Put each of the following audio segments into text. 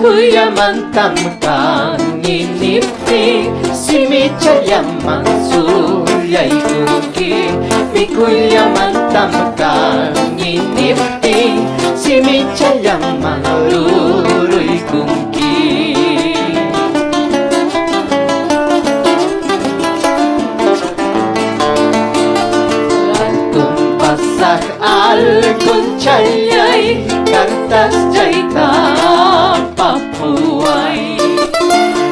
Kuyaman tamkang inipni si Michayaman sulyay kuki mi kuyaman tamkang inipni si Michayaman luruy kuki tumpasak al kuncayay kartas jaita papuay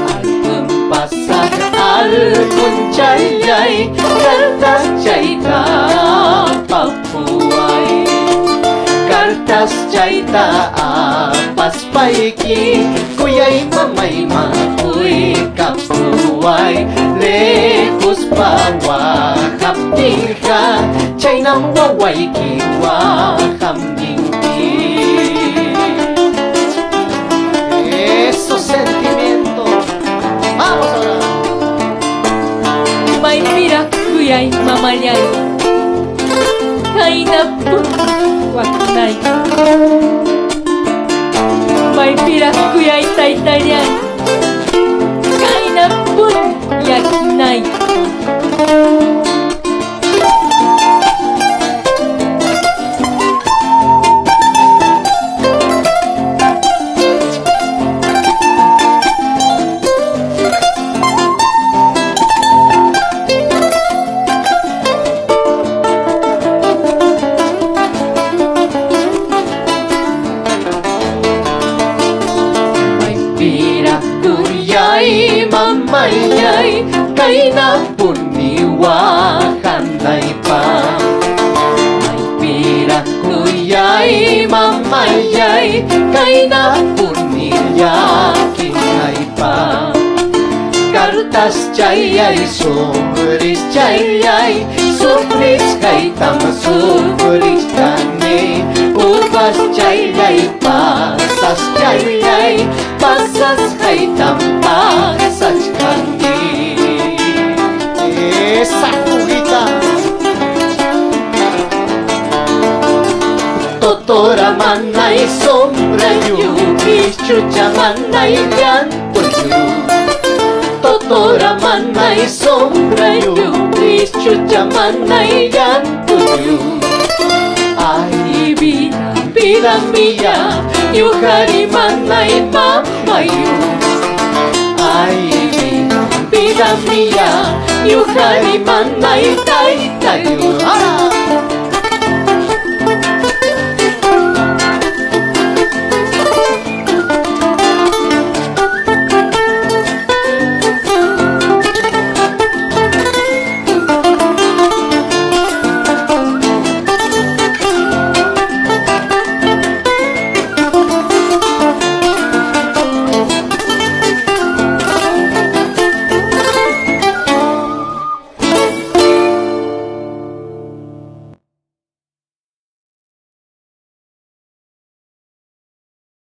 album pasak al kuncayay kartas jaita papuay kartas jaita apas paiki kuyay mamay makuy kapuay lehos pawakap tingka chay nang waway kiwakam Kuyay mamalyay kainapun waknay may pirak kuyay taytayay kainapun yaknay mamayay kay napuniwakanday pa may pira kuyay mamayay kay napuniyakinay pa kartas chayay sumris chayay sumris kay tamasumris kani ubas chayay pasas chayay pasas kay tampasas kani esa pugita totora manay sombra yuki chucha manay llanto yu totora manay sombra yuki chucha manay llanto yu ay vida vida mía yuhari manay mamayu ay vida mía yuhari manay taytayu